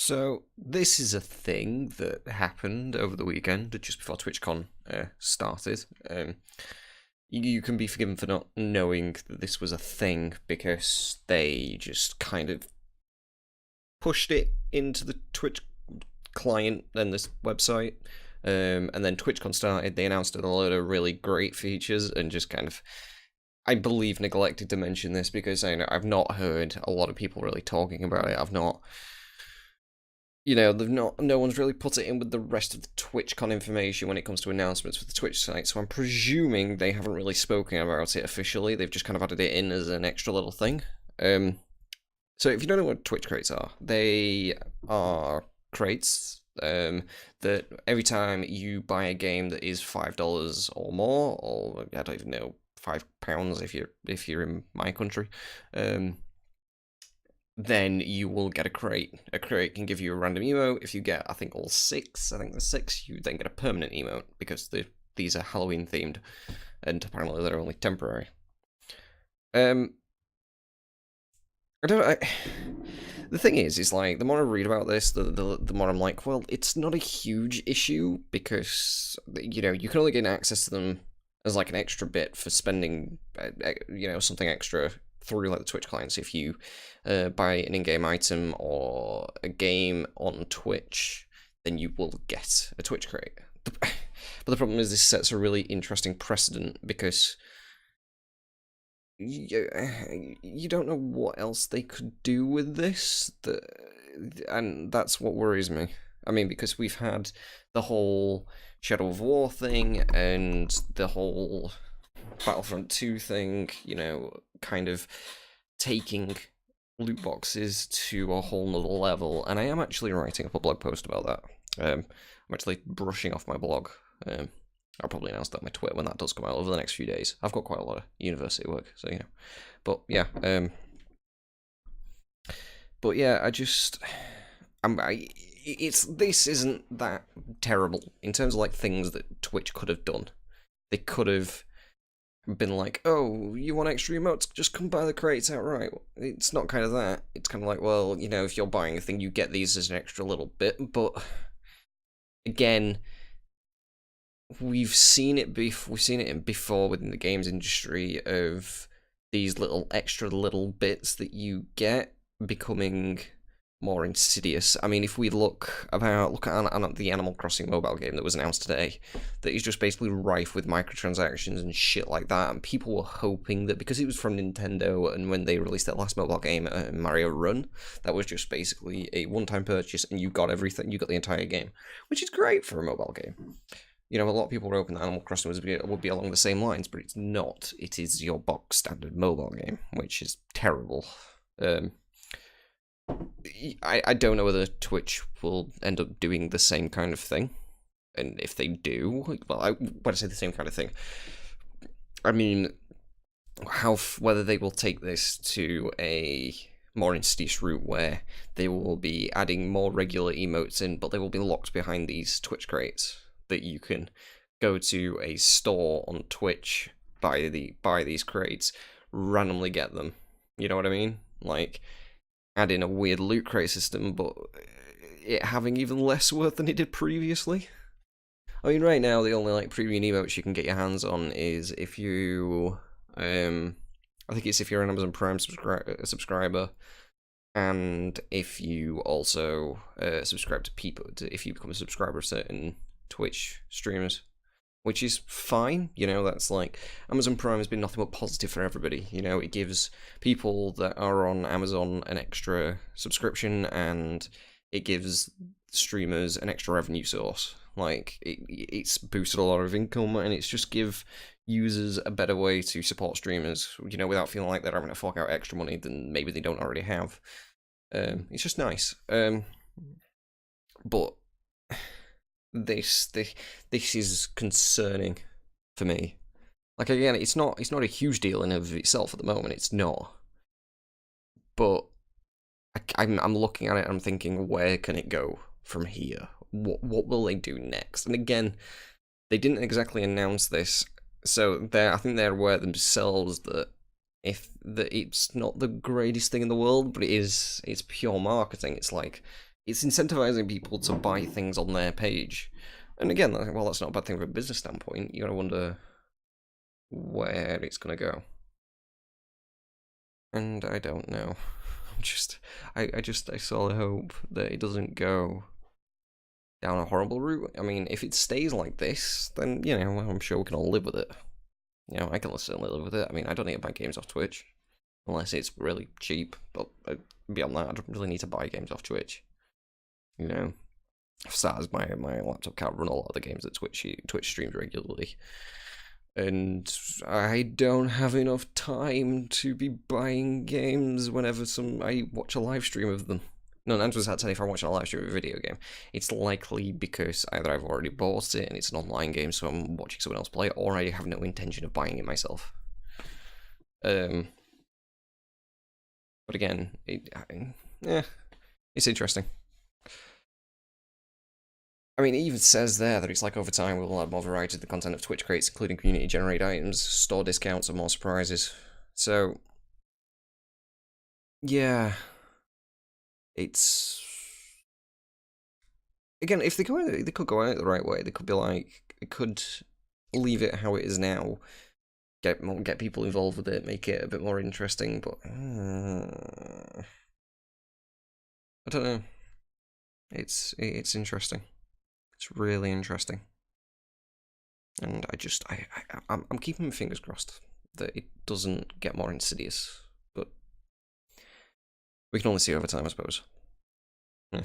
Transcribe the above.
So this is a thing that happened over the weekend, just before TwitchCon started. You can be forgiven for not knowing that this was a thing because they just kind of pushed it into the Twitch client and this website. And then TwitchCon started. They announced a load of really great features and just kind of, I believe, neglected to mention this because I've not heard a lot of people really talking about it. I've not. No one's really put it in with the rest of the TwitchCon information when it comes to announcements for the Twitch site, so I'm presuming they haven't really spoken about it officially. They've just kind of added it in as an extra little thing. So if you don't know what Twitch crates are, they are crates that every time you buy a game that is $5 or more, or I don't even know, £5 if you're in my country, then you will get a crate. A crate can give you a random emote. If you get, I think there's six, you then get a permanent emote because these are Halloween themed, and apparently they're only temporary. The thing is like the more I read about this, the more I'm like, well, it's not a huge issue because you can only gain access to them as like an extra bit for spending, something extra through like the Twitch clients. If you buy an in-game item or a game on Twitch, then you will get a Twitch crate. But the problem is this sets a really interesting precedent because you don't know what else they could do with this, and that's what worries me. I mean, because we've had the whole Shadow of War thing and the whole Battlefront 2 thing, kind of taking loot boxes to a whole nother level, and I am actually writing up a blog post about that. I'm actually brushing off my blog. I'll probably announce that on my Twitter when that does come out over the next few days. I've got quite a lot of university work, so But yeah, this isn't that terrible in terms of like things that Twitch could have done. They could have been like, oh, you want extra emotes? Just come buy the crates outright. It's not kind of that. It's kind of like, well, if you're buying a thing, you get these as an extra little bit. But again, we've seen it before within the games industry of these little extra little bits that you get becoming more insidious. I mean, if we look at the Animal Crossing mobile game that was announced today, that is just basically rife with microtransactions and shit like that, and people were hoping that because it was from Nintendo, and when they released their last mobile game, Mario Run, that was just basically a one-time purchase, and you got everything, you got the entire game, which is great for a mobile game. A lot of people were hoping that Animal Crossing would be along the same lines, but it's not. It is your box standard mobile game, which is terrible. I don't know whether Twitch will end up doing the same kind of thing, and if they do, when I say the same kind of thing, I mean whether they will take this to a more insidious route where they will be adding more regular emotes in, but they will be locked behind these Twitch crates that you can go to a store on Twitch, buy these crates, randomly get them. You know what I mean? Like, add in a weird loot crate system, but it having even less worth than it did previously. I mean, right now, the only premium emotes you can get your hands on is if you, I think it's if you're an Amazon Prime subscriber, and if you also subscribe to if you become a subscriber of certain Twitch streamers, which is fine. That's like, Amazon Prime has been nothing but positive for everybody. It gives people that are on Amazon an extra subscription, and it gives streamers an extra revenue source. Like, it's boosted a lot of income, and it's just give users a better way to support streamers, without feeling like they're having to fork out extra money than maybe they don't already have. It's just nice. But this is concerning for me. Like, again, it's not a huge deal in and of itself at the moment. It's not, but I'm looking at it and I'm thinking, where can it go from here? What will they do next? And again, they didn't exactly announce this, so I think they're aware themselves that it's not the greatest thing in the world, but it's pure marketing. It's like, it's incentivizing people to buy things on their page. And again, well, that's not a bad thing from a business standpoint. You gotta wonder where it's gonna go. And I don't know. I sort of hope that it doesn't go down a horrible route. I mean, if it stays like this, then, you know, I'm sure we can all live with it. You know, I can certainly live with it. I mean, I don't need to buy games off Twitch, unless it's really cheap, but beyond that, I don't really need to buy games off Twitch. You know, for starters, my laptop can't run a lot of the games that Twitch streams regularly. And I don't have enough time to be buying games whenever I watch a live stream of them. No, 9 times out of 10, if I'm watching a live stream of a video game, it's likely because either I've already bought it and it's an online game, so I'm watching someone else play it, or I have no intention of buying it myself. But again, it's interesting. I mean, it even says there that it's like over time we'll add more variety to the content of Twitch creates, including community-generated items, store discounts, and more surprises. So, yeah, it's again, if they could go at it the right way. They could be like, it could leave it how it is now, get people involved with it, make it a bit more interesting. But I don't know. It's interesting. It's really interesting, and I'm keeping my fingers crossed that it doesn't get more insidious. But we can only see over time, I suppose. Yeah.